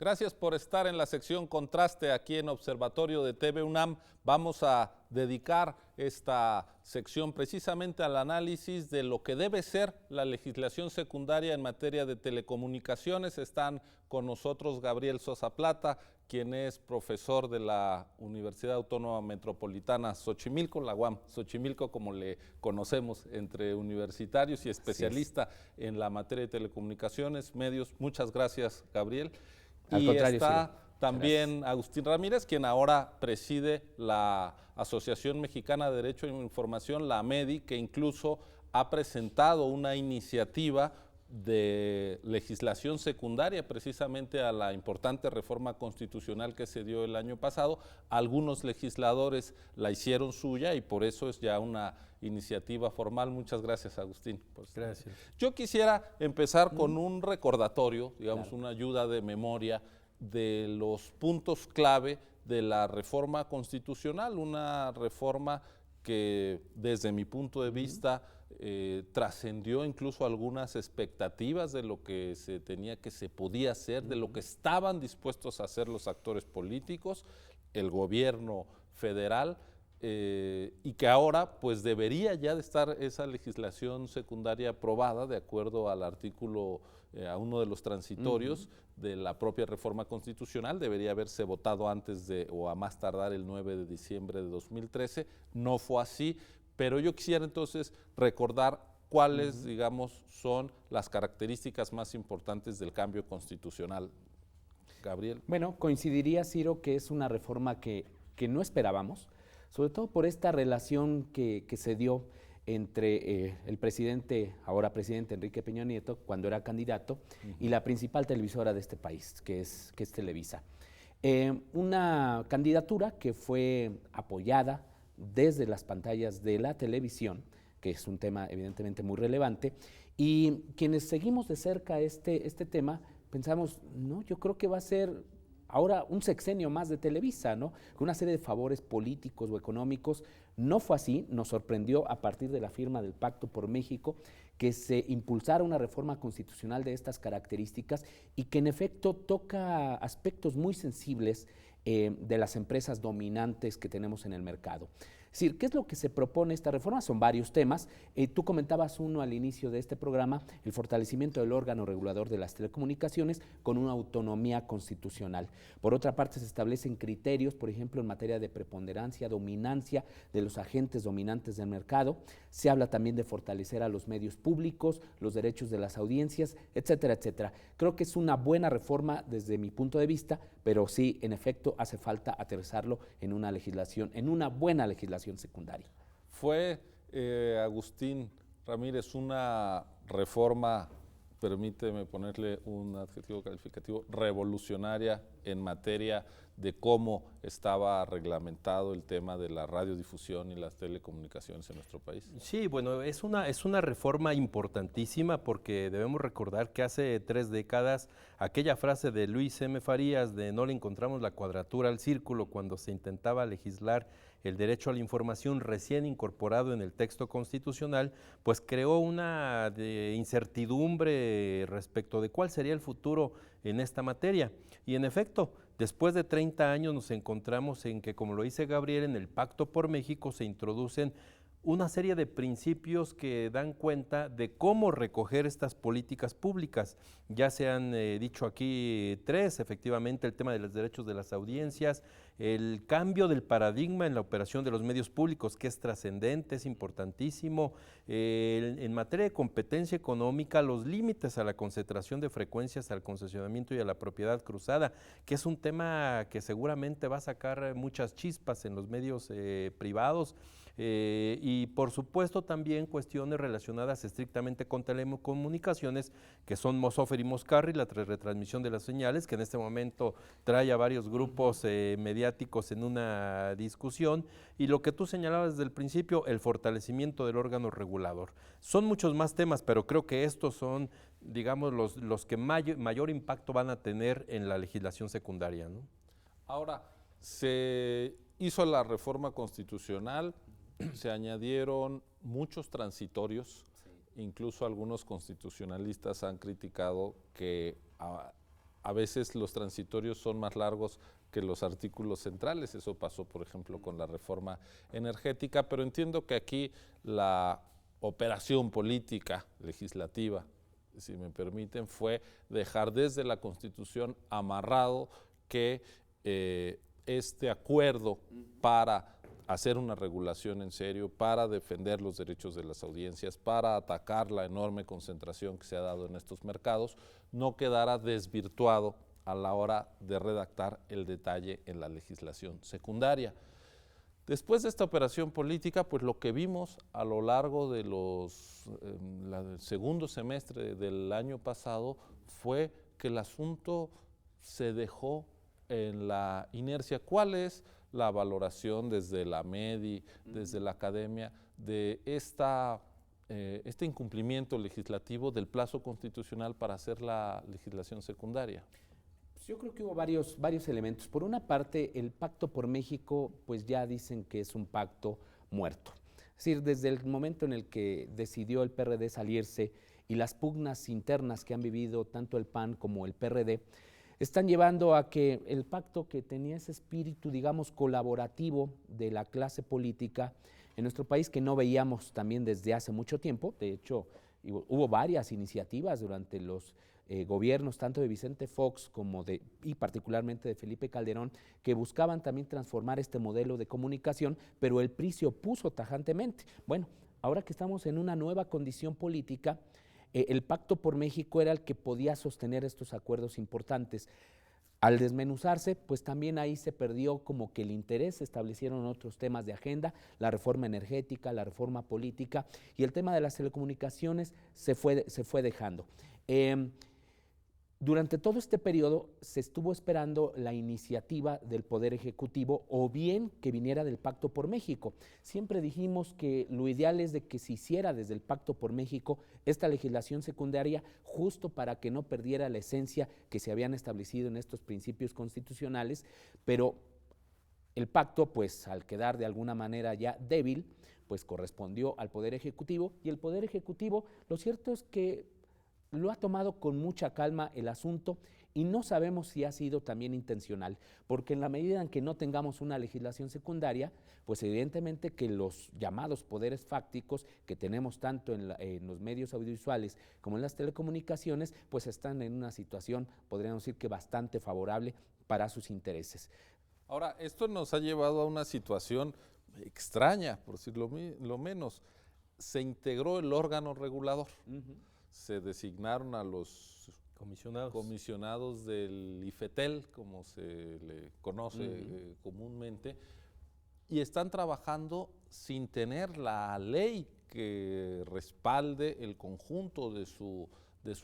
Gracias por estar en la sección Contraste aquí en Observatorio de TV UNAM. Vamos a dedicar esta sección precisamente al análisis de lo que debe ser la legislación secundaria en materia de telecomunicaciones. Están con nosotros Gabriel Sosa Plata, quien es profesor de la Universidad Autónoma Metropolitana Xochimilco, la UAM Xochimilco, como le conocemos entre universitarios, y especialista en la materia de telecomunicaciones, medios. Muchas gracias, Gabriel. Al Y contrario, está sí. también Agustín Ramírez, quien ahora preside la Asociación Mexicana de Derecho a la Información, la AMEDI, que incluso ha presentado una iniciativa de legislación secundaria precisamente a la importante reforma constitucional que se dio el año pasado. Algunos legisladores la hicieron suya y por eso es ya una iniciativa formal. Muchas gracias, Agustín. Gracias. Yo quisiera empezar con un recordatorio, digamos, Claro. una ayuda de memoria de los puntos clave de la reforma constitucional, una reforma que desde mi punto de vista trascendió incluso algunas expectativas de lo que se podía hacer, de lo que estaban dispuestos a hacer los actores políticos, el gobierno federal, y que ahora pues debería ya de estar esa legislación secundaria aprobada de acuerdo al artículo, a uno de los transitorios de la propia reforma constitucional. Debería haberse votado antes de, o a más tardar el 9 de diciembre de 2013, no fue así, pero yo quisiera entonces recordar cuáles, digamos, son las características más importantes del cambio constitucional. Gabriel. Bueno, coincidiría, Ciro, que es una reforma que no esperábamos, sobre todo por esta relación que se dio entre el presidente, ahora presidente Enrique Peña Nieto, cuando era candidato, y la principal televisora de este país, que es Televisa. Una candidatura que fue apoyada desde las pantallas de la televisión, que es un tema evidentemente muy relevante, y quienes seguimos de cerca este tema, pensamos, no, yo creo que va a ser ahora un sexenio más de Televisa, ¿no? Con una serie de favores políticos o económicos. No fue así, nos sorprendió a partir de la firma del Pacto por México que se impulsara una reforma constitucional de estas características y que en efecto toca aspectos muy sensibles de las empresas dominantes que tenemos en el mercado. Es decir, ¿qué es lo que se propone esta reforma? Son varios temas. Tú comentabas uno al inicio de este programa, el fortalecimiento del órgano regulador de las telecomunicaciones con una autonomía constitucional. Por otra parte, se establecen criterios, por ejemplo, en materia de preponderancia, dominancia de los agentes dominantes del mercado. Se habla también de fortalecer a los medios públicos, los derechos de las audiencias, etcétera, etcétera. Creo que es una buena reforma desde mi punto de vista, pero sí, en efecto, hace falta aterrizarlo en una legislación, en una buena legislación secundaria. Fue, Agustín Ramírez, una reforma, permíteme ponerle un adjetivo calificativo, revolucionaria en materia de cómo estaba reglamentado el tema de la radiodifusión y las telecomunicaciones en nuestro país. Sí, bueno, es una reforma importantísima porque debemos recordar que hace 3 décadas aquella frase de Luis M. Farías de no le encontramos la cuadratura al círculo cuando se intentaba legislar el derecho a la información recién incorporado en el texto constitucional, pues creó una incertidumbre respecto de cuál sería el futuro en esta materia. Y en efecto, después de 30 años nos encontramos en que, como lo dice Gabriel, en el Pacto por México se introducen una serie de principios que dan cuenta de cómo recoger estas políticas públicas. Ya se han dicho aquí 3, efectivamente, el tema de los derechos de las audiencias, el cambio del paradigma en la operación de los medios públicos, que es trascendente, es importantísimo, en materia de competencia económica, los límites a la concentración de frecuencias, al concesionamiento y a la propiedad cruzada, que es un tema que seguramente va a sacar muchas chispas en los medios privados, y por supuesto también cuestiones relacionadas estrictamente con telecomunicaciones, que son Mosófer y Moscarri, la retransmisión de las señales, que en este momento trae a varios grupos mediáticos en una discusión, y lo que tú señalabas desde el principio, el fortalecimiento del órgano regulador. Son muchos más temas, pero creo que estos son, digamos, los que mayor impacto van a tener en la legislación secundaria, ¿no? Ahora, se hizo la reforma constitucional, se añadieron muchos transitorios, incluso algunos constitucionalistas han criticado que a veces los transitorios son más largos que los artículos centrales. Eso pasó, por ejemplo, con la reforma energética, pero entiendo que aquí la operación política, legislativa, si me permiten, fue dejar desde la Constitución amarrado que este acuerdo para hacer una regulación en serio, para defender los derechos de las audiencias, para atacar la enorme concentración que se ha dado en estos mercados, no quedara desvirtuado a la hora de redactar el detalle en la legislación secundaria. Después de esta operación política, pues lo que vimos a lo largo de el segundo semestre del año pasado fue que el asunto se dejó en la inercia. ¿Cuál es la valoración desde la MEDI, desde la academia, de este incumplimiento legislativo del plazo constitucional para hacer la legislación secundaria? Yo creo que hubo varios elementos. Por una parte, el Pacto por México, pues ya dicen que es un pacto muerto. Es decir, desde el momento en el que decidió el PRD salirse y las pugnas internas que han vivido tanto el PAN como el PRD, están llevando a que el pacto, que tenía ese espíritu, digamos, colaborativo de la clase política en nuestro país, que no veíamos también desde hace mucho tiempo. De hecho, hubo varias iniciativas durante los gobiernos, tanto de Vicente Fox como y particularmente de Felipe Calderón, que buscaban también transformar este modelo de comunicación, pero el PRI se opuso tajantemente. Bueno, ahora que estamos en una nueva condición política, el Pacto por México era el que podía sostener estos acuerdos importantes. Al desmenuzarse, pues también ahí se perdió como que el interés, se establecieron otros temas de agenda, la reforma energética, la reforma política, y el tema de las telecomunicaciones se fue dejando. Durante todo este periodo se estuvo esperando la iniciativa del Poder Ejecutivo o bien que viniera del Pacto por México. Siempre dijimos que lo ideal es de que se hiciera desde el Pacto por México esta legislación secundaria, justo para que no perdiera la esencia que se habían establecido en estos principios constitucionales, pero el pacto, pues al quedar de alguna manera ya débil, pues correspondió al Poder Ejecutivo, y el Poder Ejecutivo, lo cierto es que lo ha tomado con mucha calma el asunto, y no sabemos si ha sido también intencional, porque en la medida en que no tengamos una legislación secundaria, pues evidentemente que los llamados poderes fácticos que tenemos tanto en los medios audiovisuales como en las telecomunicaciones, pues están en una situación, podríamos decir que bastante favorable para sus intereses. Ahora, esto nos ha llevado a una situación extraña, por decirlo lo menos. Se integró el órgano regulador. Se designaron a los comisionados del IFETEL, como se le conoce comúnmente, y están trabajando sin tener la ley que respalde el conjunto de su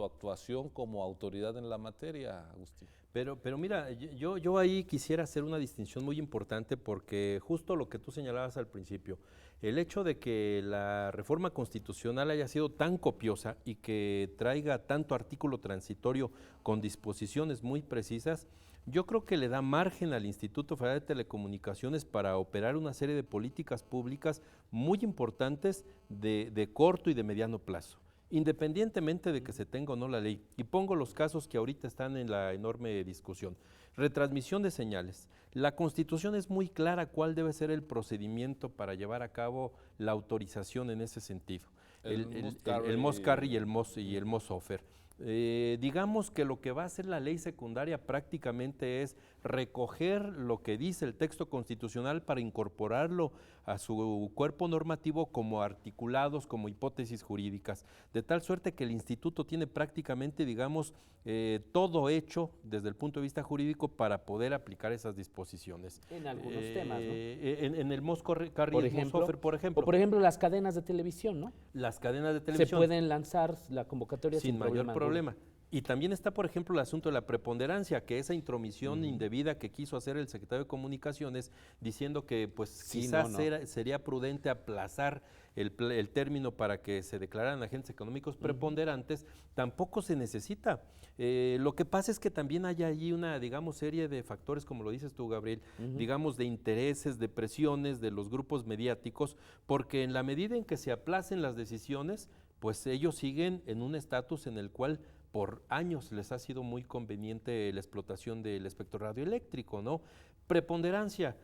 actuación como autoridad en la materia, Agustín. Pero mira, yo ahí quisiera hacer una distinción muy importante, porque justo lo que tú señalabas al principio, el hecho de que la reforma constitucional haya sido tan copiosa y que traiga tanto artículo transitorio con disposiciones muy precisas, yo creo que le da margen al Instituto Federal de Telecomunicaciones para operar una serie de políticas públicas muy importantes de corto y de mediano plazo, independientemente de que se tenga o no la ley. Y pongo los casos que ahorita están en la enorme discusión. Retransmisión de señales. La Constitución es muy clara cuál debe ser el procedimiento para llevar a cabo la autorización en ese sentido. El Moscarri y el Mossofer. Digamos que lo que va a hacer la ley secundaria prácticamente es recoger lo que dice el texto constitucional para incorporarlo a su cuerpo normativo como articulados, como hipótesis jurídicas, de tal suerte que el instituto tiene prácticamente, digamos, todo hecho desde el punto de vista jurídico para poder aplicar esas disposiciones. En algunos temas, ¿no? En el Moscarri y el Mossofer, por ejemplo. O por ejemplo las cadenas de televisión, ¿no? Las cadenas de televisión. Se pueden lanzar la convocatoria sin mayor problema. Y también está, por ejemplo, el asunto de la preponderancia, que esa intromisión indebida que quiso hacer el secretario de Comunicaciones, diciendo que pues sería prudente aplazar el término para que se declararan agentes económicos preponderantes, tampoco se necesita. Lo que pasa es que también hay allí una, digamos, serie de factores, como lo dices tú, Gabriel, digamos, de intereses, de presiones de los grupos mediáticos, porque en la medida en que se aplacen las decisiones, pues ellos siguen en un estatus en el cual por años les ha sido muy conveniente la explotación del espectro radioeléctrico, ¿no? Preponderancia,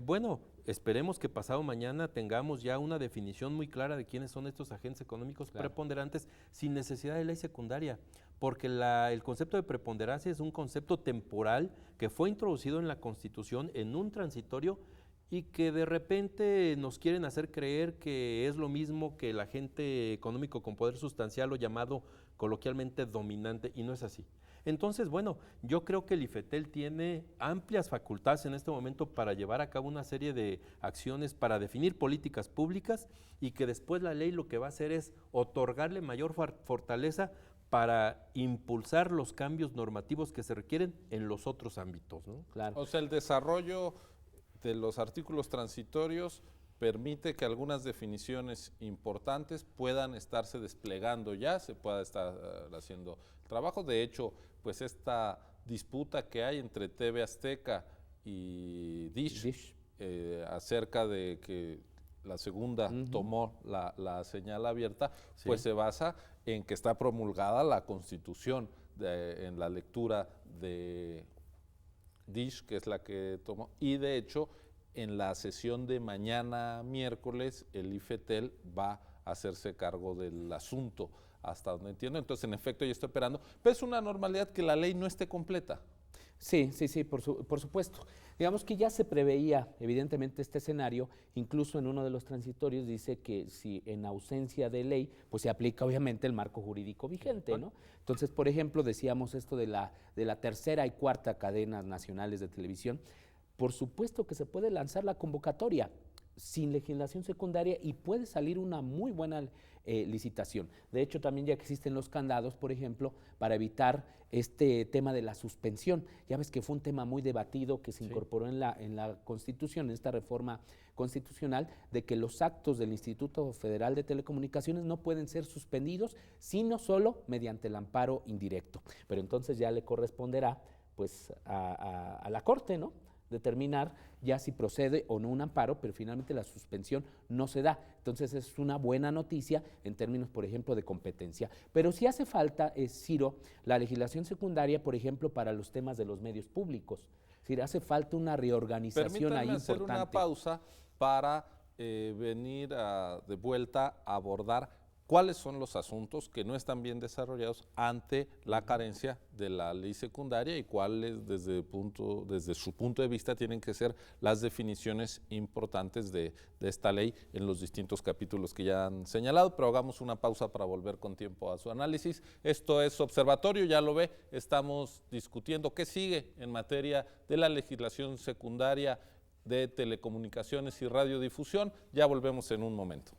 bueno, esperemos que pasado mañana tengamos ya una definición muy clara de quiénes son estos agentes económicos preponderantes sin necesidad de ley secundaria, porque el concepto de preponderancia es un concepto temporal que fue introducido en la Constitución en un transitorio y que de repente nos quieren hacer creer que es lo mismo que el agente económico con poder sustancial o llamado coloquialmente dominante, y no es así. Entonces, bueno, yo creo que el IFETEL tiene amplias facultades en este momento para llevar a cabo una serie de acciones para definir políticas públicas y que después la ley lo que va a hacer es otorgarle mayor fortaleza para impulsar los cambios normativos que se requieren en los otros ámbitos, ¿no? Claro. O sea, el desarrollo de los artículos transitorios permite que algunas definiciones importantes puedan estarse desplegando ya, se pueda estar haciendo trabajo. De hecho, pues esta disputa que hay entre TV Azteca y Dish. Acerca de que la segunda tomó la señal abierta, pues se basa en que está promulgada la Constitución en la lectura de Dish, que es la que tomó, y de hecho en la sesión de mañana miércoles el IFETEL va a hacerse cargo del asunto, hasta donde entiendo. Entonces, en efecto, ya estoy esperando, pero es una normalidad que la ley no esté completa. Sí, por supuesto. Digamos que ya se preveía evidentemente este escenario, incluso en uno de los transitorios dice que si en ausencia de ley, pues se aplica obviamente el marco jurídico vigente, ¿no? Entonces, por ejemplo, decíamos esto de la tercera y cuarta cadenas nacionales de televisión, por supuesto que se puede lanzar la convocatoria sin legislación secundaria y puede salir una muy buena licitación. De hecho, también ya existen los candados, por ejemplo, para evitar este tema de la suspensión. Ya ves que fue un tema muy debatido que se incorporó en la Constitución, en esta reforma constitucional, de que los actos del Instituto Federal de Telecomunicaciones no pueden ser suspendidos, sino solo mediante el amparo indirecto. Pero entonces ya le corresponderá pues a la Corte, ¿no?, determinar ya si procede o no un amparo, pero finalmente la suspensión no se da. Entonces es una buena noticia en términos, por ejemplo, de competencia. Pero sí hace falta, Ciro, la legislación secundaria, por ejemplo, para los temas de los medios públicos. Es decir, hace falta una reorganización ahí importante. Permítanme hacer una pausa para venir de vuelta a abordar cuáles son los asuntos que no están bien desarrollados ante la carencia de la ley secundaria y cuáles desde su punto de vista tienen que ser las definiciones importantes de esta ley en los distintos capítulos que ya han señalado, pero hagamos una pausa para volver con tiempo a su análisis. Esto es Observatorio, ya lo ve, estamos discutiendo qué sigue en materia de la legislación secundaria de telecomunicaciones y radiodifusión. Ya volvemos en un momento.